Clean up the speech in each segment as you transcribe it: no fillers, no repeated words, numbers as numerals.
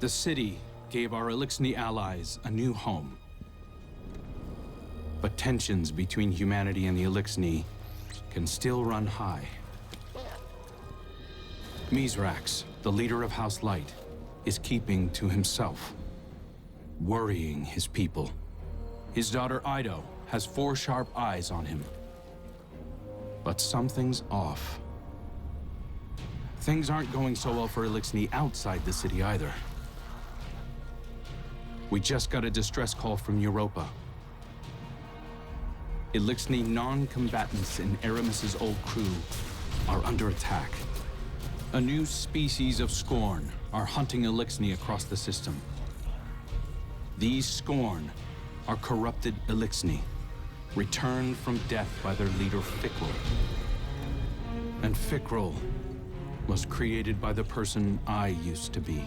The city gave our Elixni allies a new home. But tensions between humanity and the Elixni can still run high. Mizrax, the leader of House Light, is keeping to himself, worrying his people. His daughter Ido has 4 sharp eyes on him. But something's off. Things aren't going so well for Elixni outside the city either. We just got a distress call from Europa. Elixni non-combatants in Aramis's old crew are under attack. A new species of Scorn are hunting Elixni across the system. These Scorn are corrupted Elixni, returned from death by their leader Fikrul. And Fikrul was created by the person I used to be.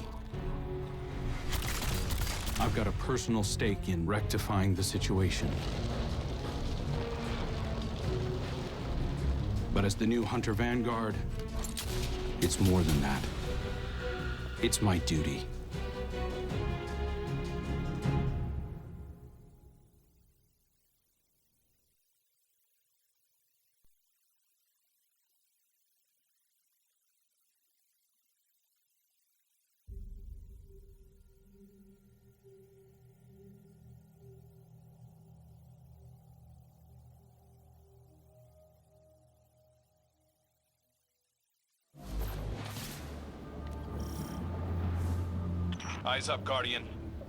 I've got a personal stake in rectifying the situation. But as the new Hunter Vanguard, it's more than that. It's my duty. Eyes up, Guardian.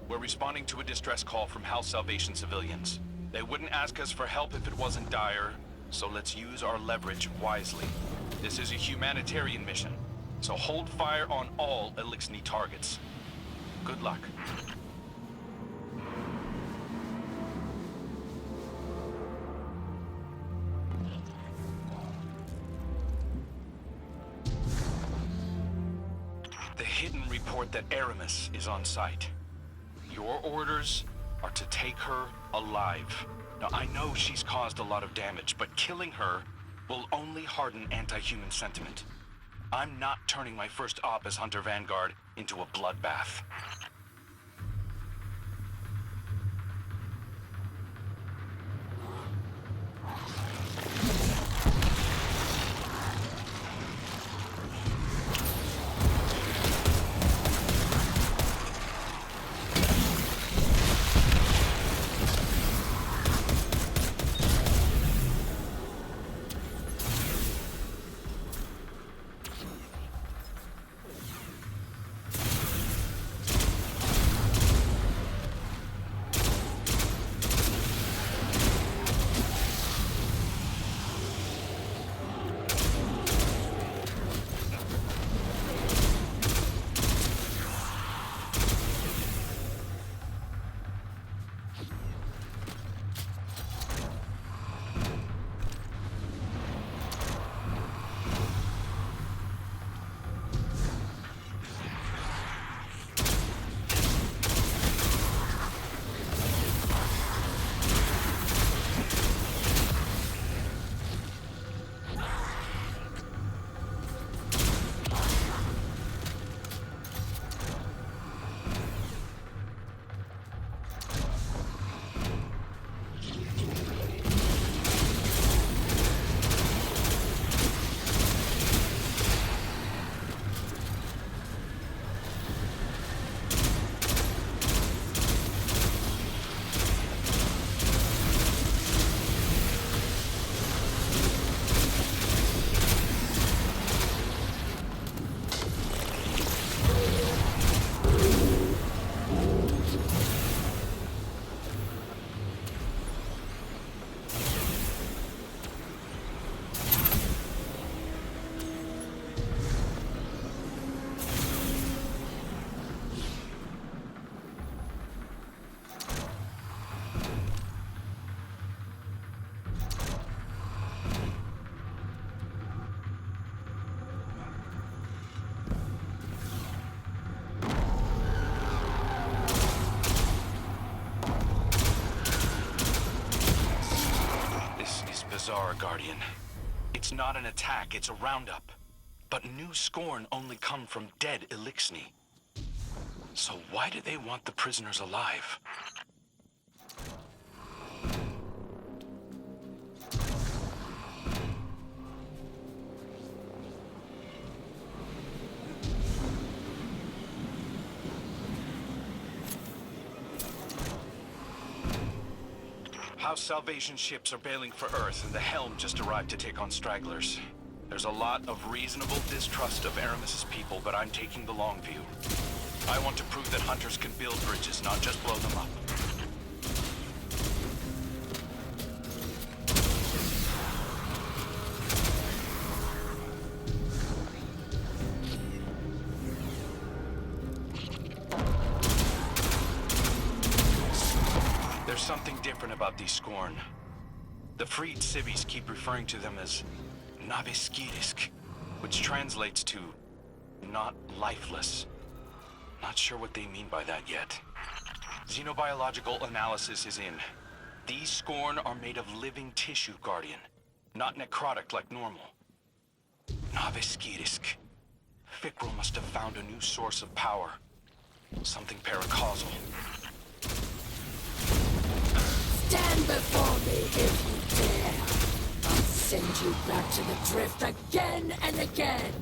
We're responding to a distress call from House Salvation civilians. They wouldn't ask us for help if it wasn't dire, so let's use our leverage wisely. This is a humanitarian mission, so hold fire on all Elixni targets. Good luck. The hidden report that Aramis is on site. Your orders are to take her alive. Now, I know she's caused a lot of damage, but killing her will only harden anti-human sentiment. I'm not turning my first op as Hunter Vanguard into a bloodbath. Bizarre, Guardian. It's not an attack, it's a roundup. But new Scorn only come from dead Elixni. So why do they want the prisoners alive? House Salvation ships are bailing for Earth, and the Helm just arrived to take on stragglers. There's a lot of reasonable distrust of Aramis's people, but I'm taking the long view. I want to prove that hunters can build bridges, not just blow them up. There's something different about these Scorn. The freed civvies keep referring to them as Naviskirisk, which translates to not lifeless. Not sure what they mean by that yet. Xenobiological analysis is in. These Scorn are made of living tissue, Guardian, not necrotic like normal. Naviskirisk. Fikrul must have found a new source of power. Something paracausal. Stand before me if you dare. I'll send you back to the drift again and again.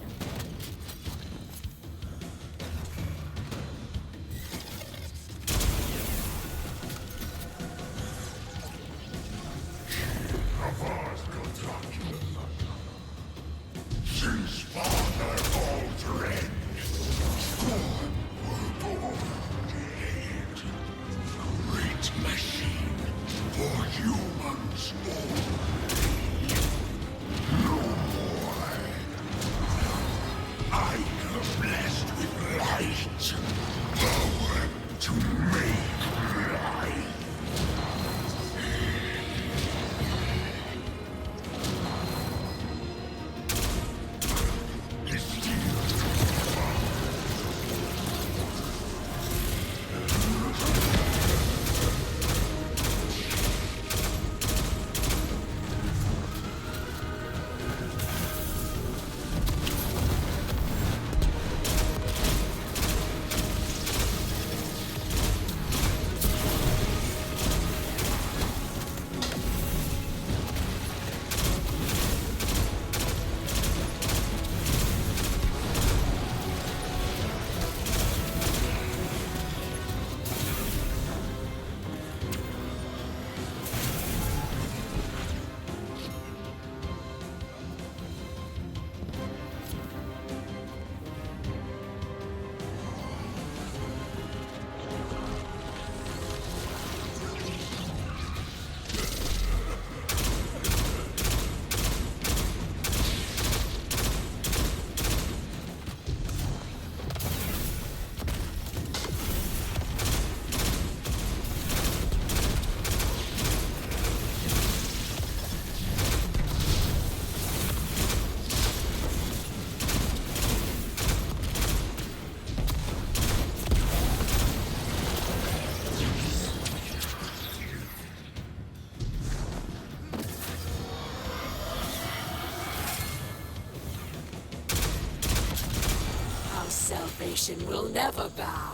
Salvation will never bow.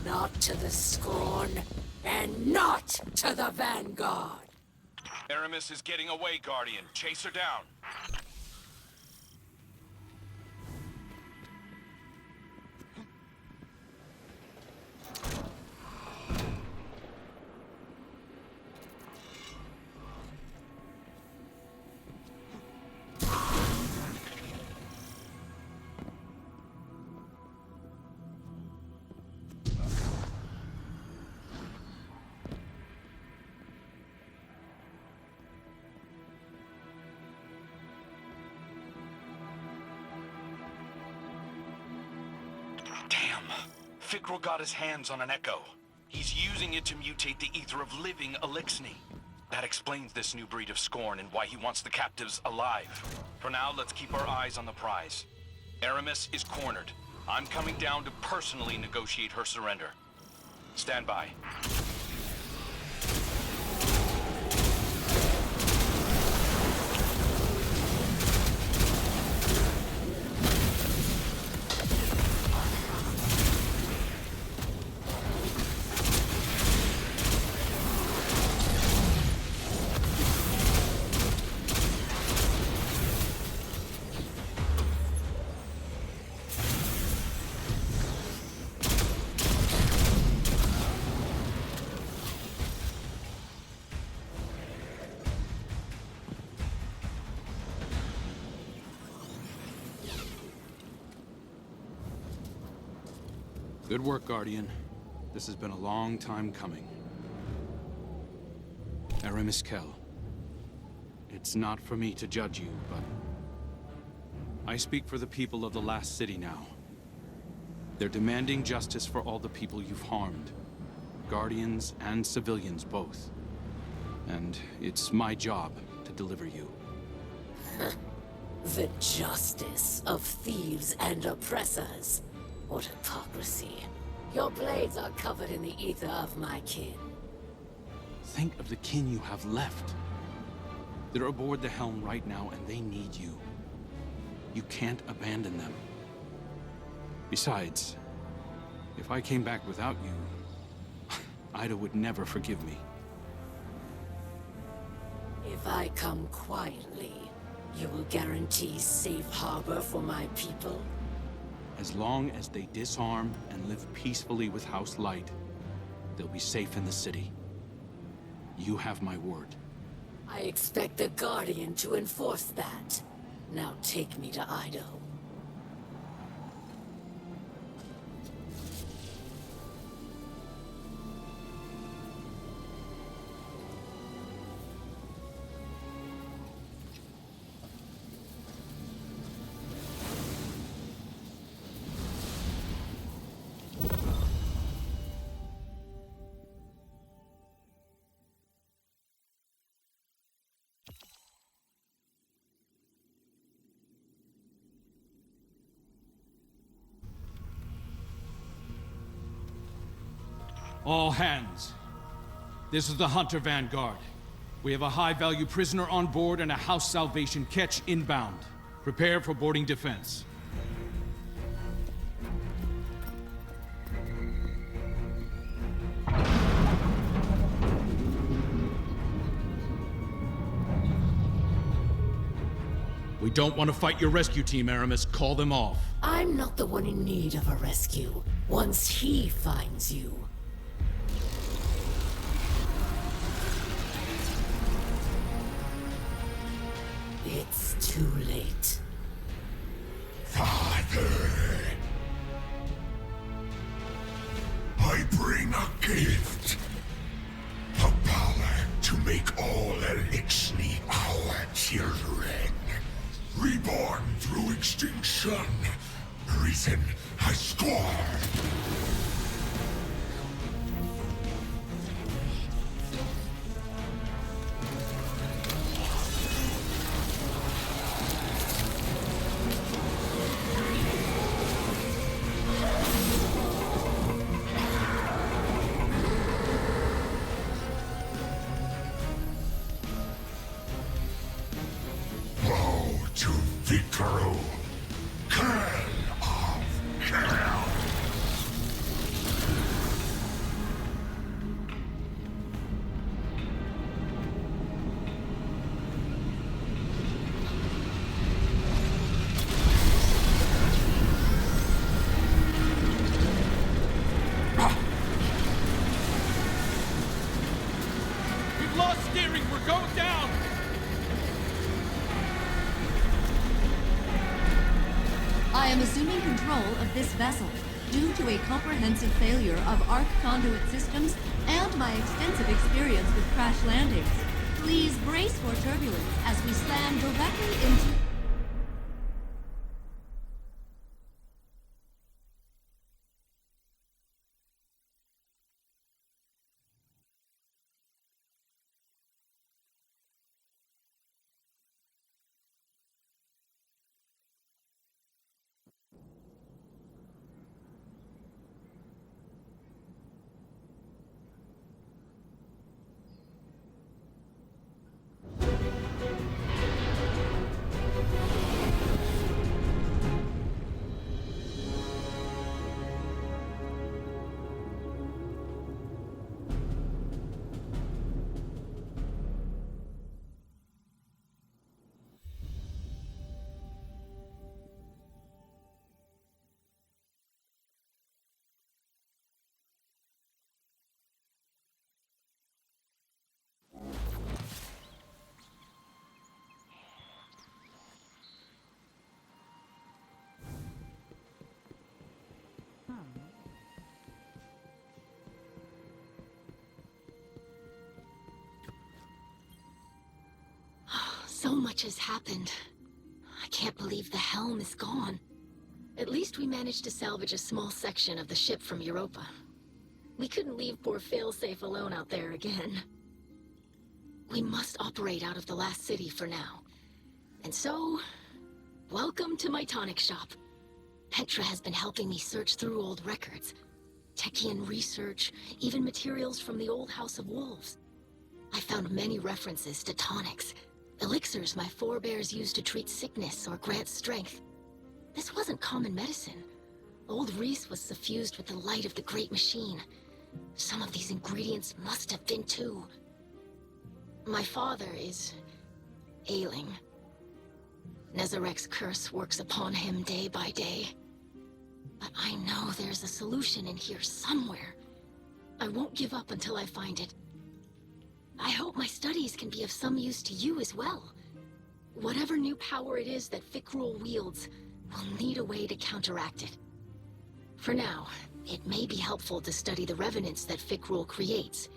Not to the Scorn, and not to the Vanguard. Aramis is getting away, Guardian. Chase her down. Damn. Fikrul got his hands on an echo. He's using it to mutate the ether of living Elixni. That explains this new breed of Scorn and why he wants the captives alive. For now, let's keep our eyes on the prize. Aramis is cornered. I'm coming down to personally negotiate her surrender. Stand by. Good work, Guardian. This has been a long time coming. Aramis Kell. It's not for me to judge you, but... I speak for the people of the last city now. They're demanding justice for all the people you've harmed. Guardians and civilians both. And it's my job to deliver you. The justice of thieves and oppressors. What hypocrisy. Your blades are covered in the ether of my kin. Think of the kin you have left. They're aboard the helm right now, and they need you. You can't abandon them. Besides, if I came back without you, Ida would never forgive me. If I come quietly, you will guarantee safe harbor for my people? As long as they disarm and live peacefully with House Light, they'll be safe in the city. You have my word. I expect the Guardian to enforce that. Now take me to Ido. All hands. This is the Hunter Vanguard. We have a high-value prisoner on board and a House Salvation catch inbound. Prepare for boarding defense. We don't want to fight your rescue team, Aramis. Call them off. I'm not the one in need of a rescue. Once he finds you. It's too late. Father, I bring a gift. The power to make all Elixni our children. Reborn through extinction, risen as scorn. Victor, King of Chaos. We've lost steering. We're going down. I am assuming control of this vessel due to a comprehensive failure of arc conduit systems and my extensive experience with crash landings. Please brace for turbulence as we slam directly into... So much has happened. I can't believe the helm is gone. At least we managed to salvage a small section of the ship from Europa. We couldn't leave poor Failsafe alone out there again. We must operate out of the last city for now. And so, welcome to my tonic shop. Petra has been helping me search through old records. Techian research, even materials from the old House of Wolves. I found many references to tonics, elixirs my forebears used to treat sickness or grant strength. This wasn't common medicine. Old Reese was suffused with the light of the Great Machine. Some of these ingredients must have been too. My father is ailing. Nezarek's curse works upon him day by day. But I know there's a solution in here somewhere. I won't give up until I find it. I hope my studies can be of some use to you as well. Whatever new power it is that Fikrul wields, we'll need a way to counteract it. For now, it may be helpful to study the revenants that Fikrul creates.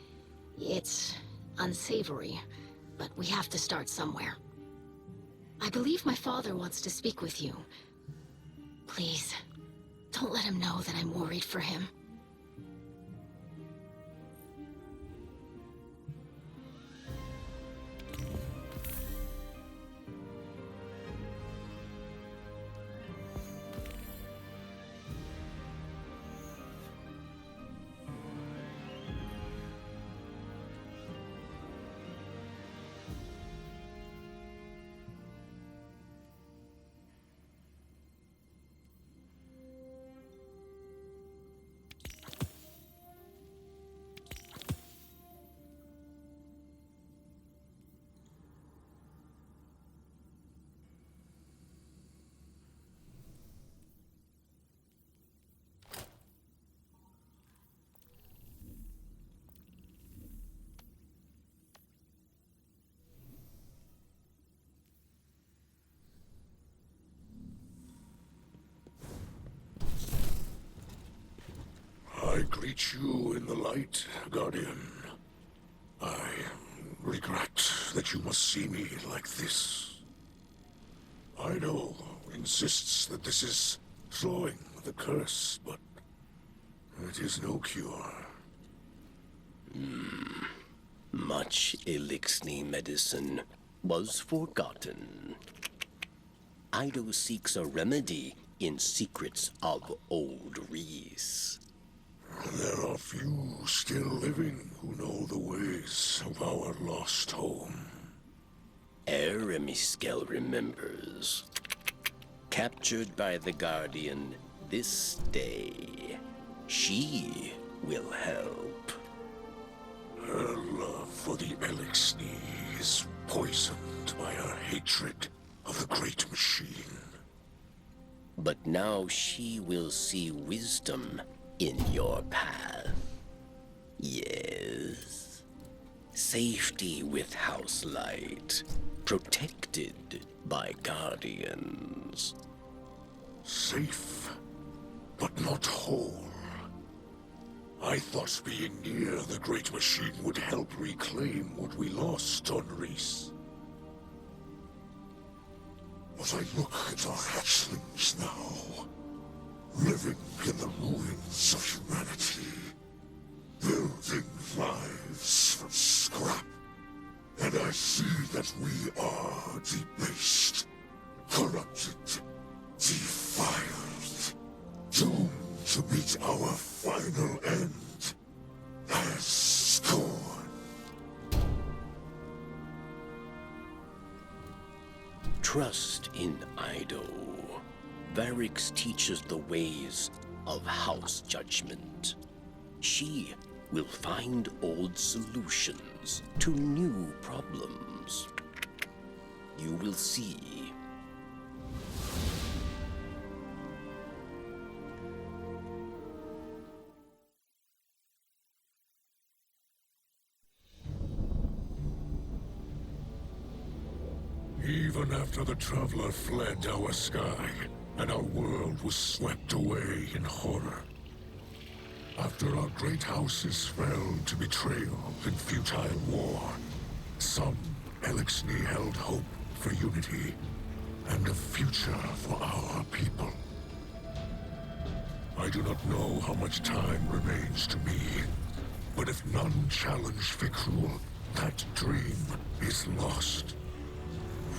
It's unsavory, but we have to start somewhere. I believe my father wants to speak with you. Please, don't let him know that I'm worried for him. I greet you in the light, Guardian. I regret that you must see me like this. Ido insists that this is slowing the curse, but it is no cure. Much Elixni medicine was forgotten. Ido seeks a remedy in secrets of old Reese. There are few still living who know the ways of our lost home. Eremiskel remembers. Captured by the Guardian this day, she will help. Her love for the Elixni is poisoned by her hatred of the Great Machine. But now she will see wisdom in your path. Yes. Safety with House Light. Protected by Guardians. Safe, but not whole. I thought being near the Great Machine would help reclaim what we lost on Reese. But I look at our hatchlings now, living in the ruins of humanity, building lives from scrap, and I see that we are debased, corrupted, defiled, doomed to meet our final end as scorn. Trust in Ido. Varix teaches the ways of House Judgment. She will find old solutions to new problems. You will see. Even after the Traveler fled our sky, and our world was swept away in horror. After our great houses fell to betrayal and futile war, some Elixni held hope for unity and a future for our people. I do not know how much time remains to me, but if none challenge Fikrul, that dream is lost.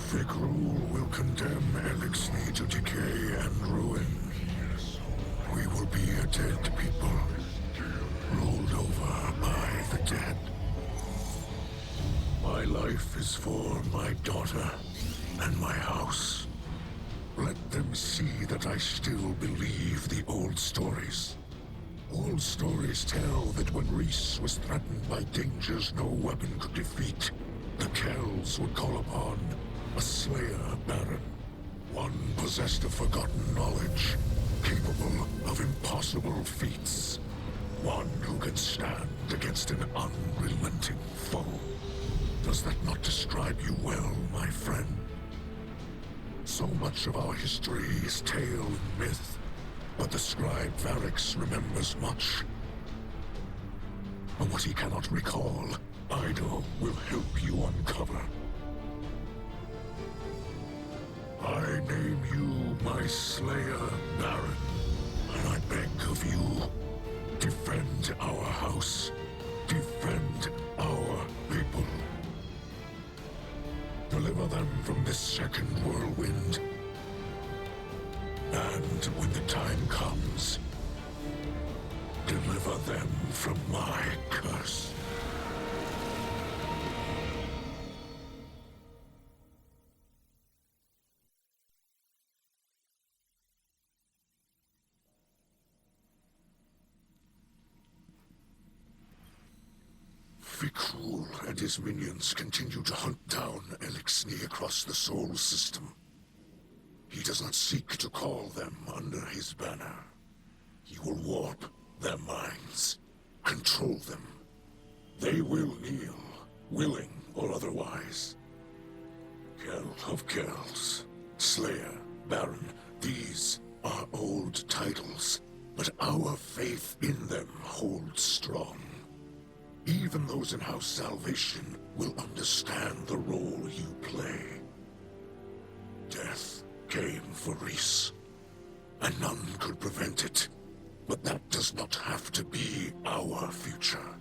Fikrul will condemn Elixni to decay and ruin. We will be a dead people, ruled over by the dead. My life is for my daughter and my house. Let them see that I still believe the old stories. Old stories tell that when Reese was threatened by dangers no weapon could defeat, the Kells would call upon a Slayer Baron. One possessed of forgotten knowledge, capable of impossible feats. One who can stand against an unrelenting foe. Does that not describe you well, my friend? So much of our history is tale and myth, but the scribe Varix remembers much. But what he cannot recall, Ido will help you uncover. I name you my Slayer Baron, and I beg of you, defend our house, defend our people. Deliver them from this second whirlwind. And when the time comes, deliver them from my curse. Fikrul and his minions continue to hunt down Elixni across the Sol system. He does not seek to call them under his banner. He will warp their minds, control them. They will kneel, willing or otherwise. Kell of Kells, Slayer, Baron, these are old titles, but our faith in them holds strong. Even those in House Salvation will understand the role you play. Death came for Reese, and none could prevent it. But that does not have to be our future.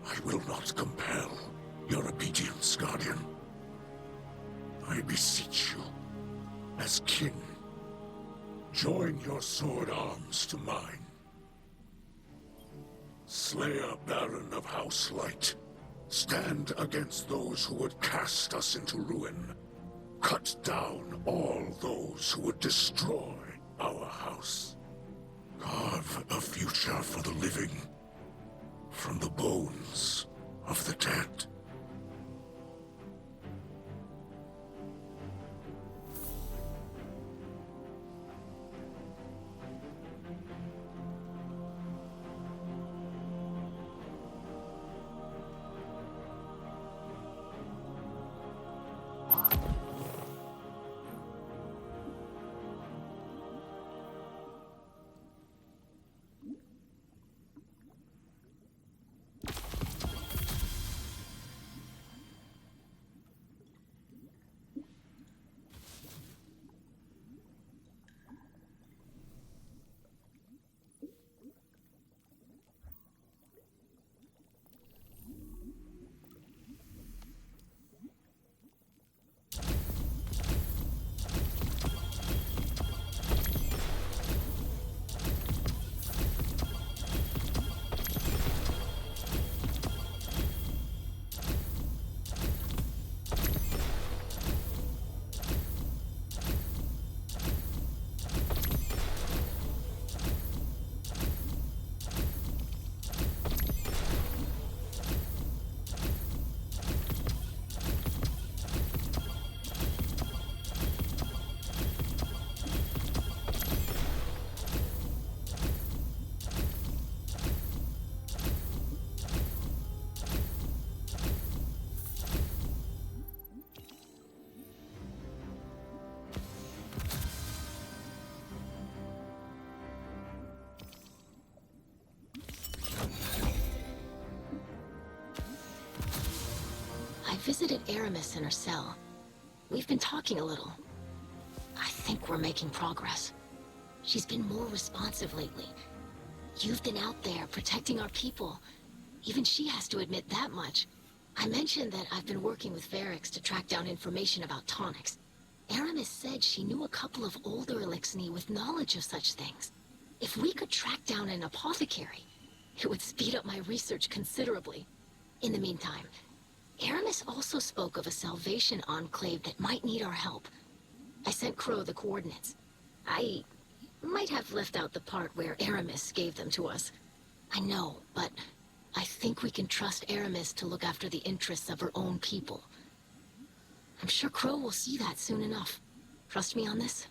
I will not compel your obedience, Guardian. I beseech you, as kin, join your sword arms to mine. Slayer Baron of House Light, stand against those who would cast us into ruin. Cut down all those who would destroy our house. Carve a future for the living from the bones of the dead. I visited Aramis in her cell. We've been talking a little. I think we're making progress. She's been more responsive lately. You've been out there protecting our people. Even she has to admit that much. I mentioned that I've been working with Varix to track down information about tonics. Aramis said she knew a couple of older Elixni with knowledge of such things. If we could track down an apothecary, it would speed up my research considerably. In the meantime, Aramis also spoke of a Salvation Enclave that might need our help. I sent Crow the coordinates. I might have left out the part where Aramis gave them to us. I know, but I think we can trust Aramis to look after the interests of her own people. I'm sure Crow will see that soon enough. Trust me on this?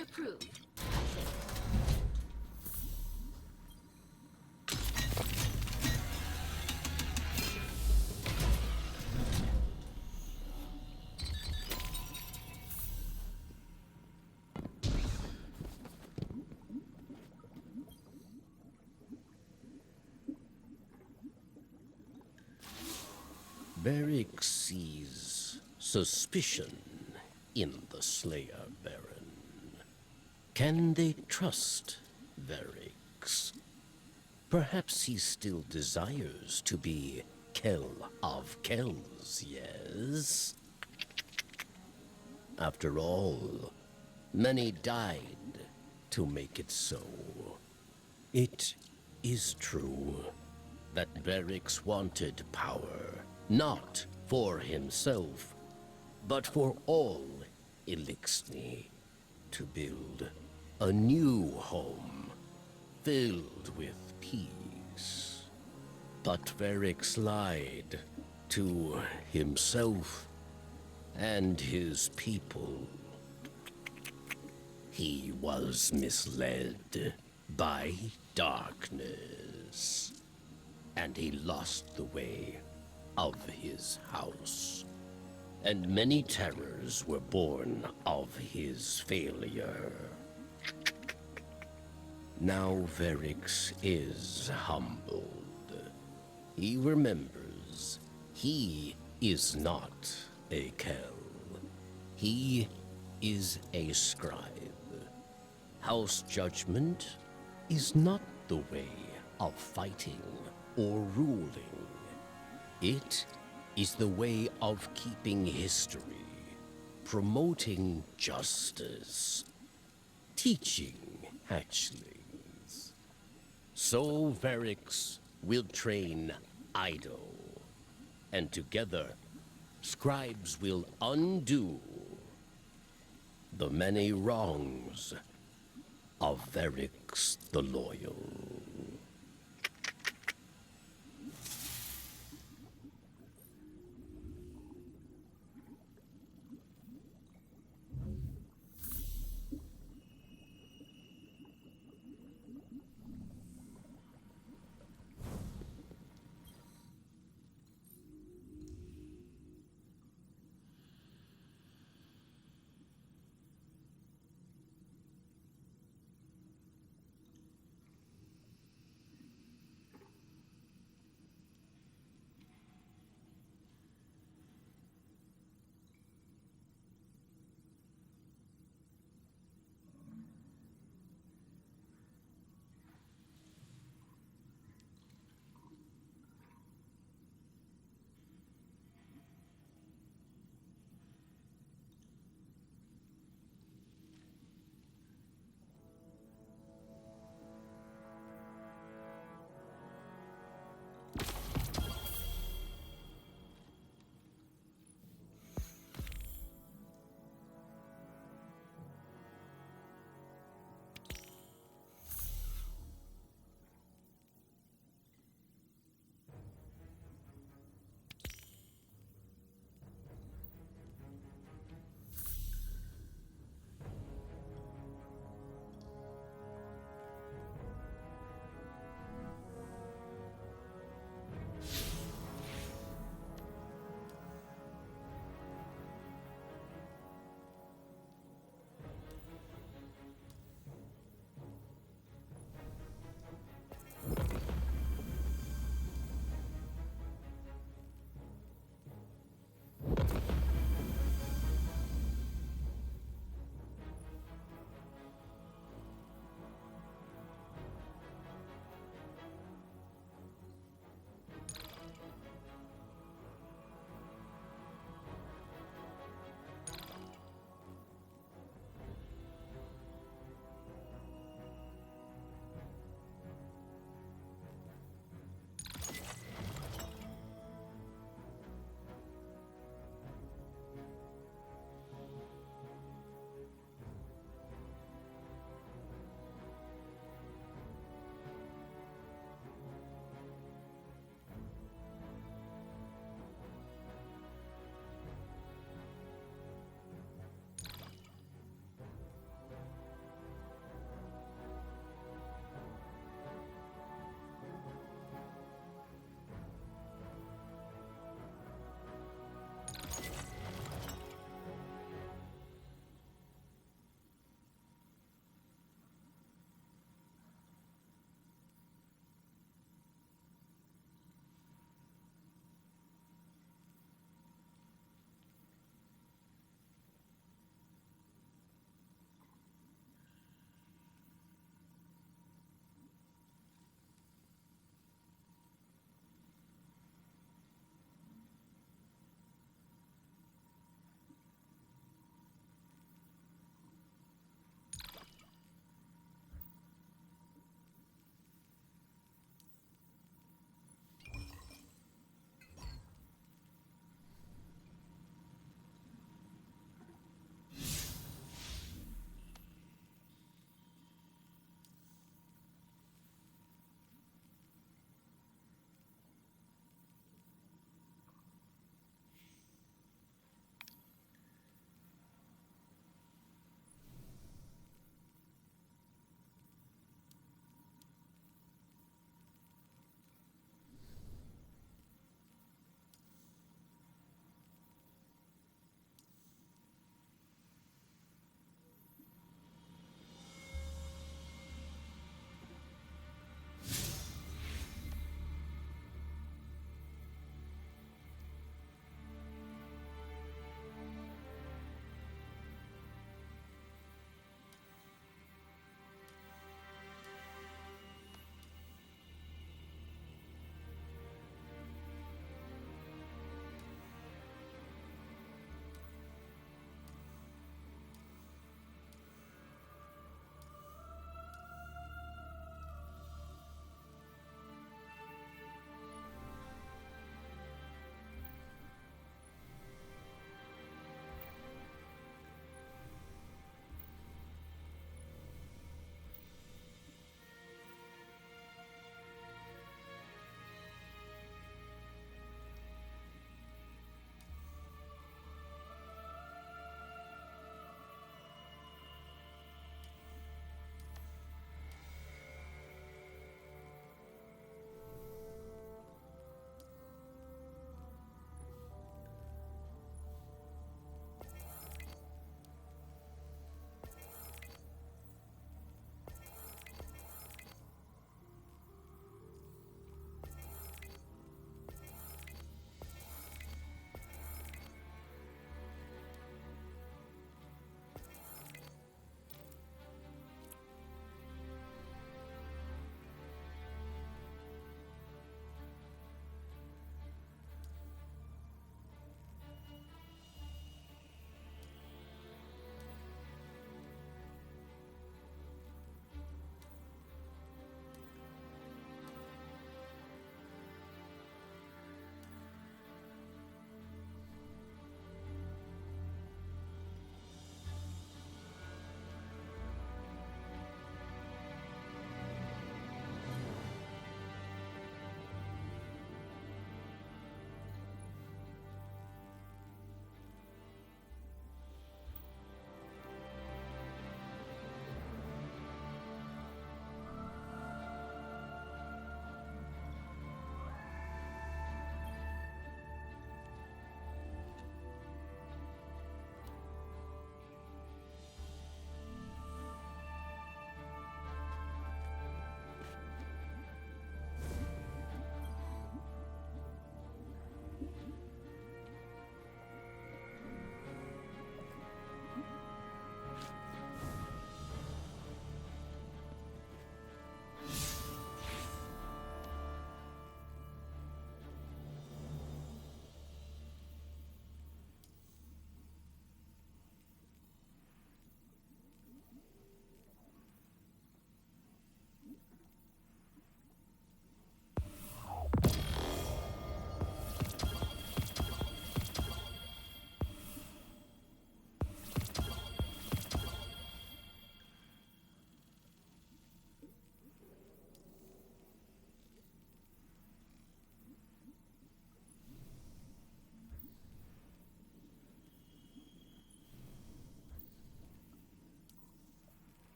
don't approve, I think. Varric sees suspicion in the Slayer Baron. Can they trust Varric? Perhaps he still desires to be Kell of Kells, yes? After all, many died to make it so. It is true that Varric wanted power, not for himself, but for all Elixni, to build a new home filled with peace. But Varric lied to himself and his people. He was misled by darkness, and he lost the way of his house. And many terrors were born of his failure. Now Varric is humbled. He remembers he is not a Kell. He is a scribe. House judgment is not the way of fighting or ruling. It is the way of keeping history, promoting justice, teaching hatchlings. So Varric will train Ido, and together scribes will undo the many wrongs of Varric the Loyal.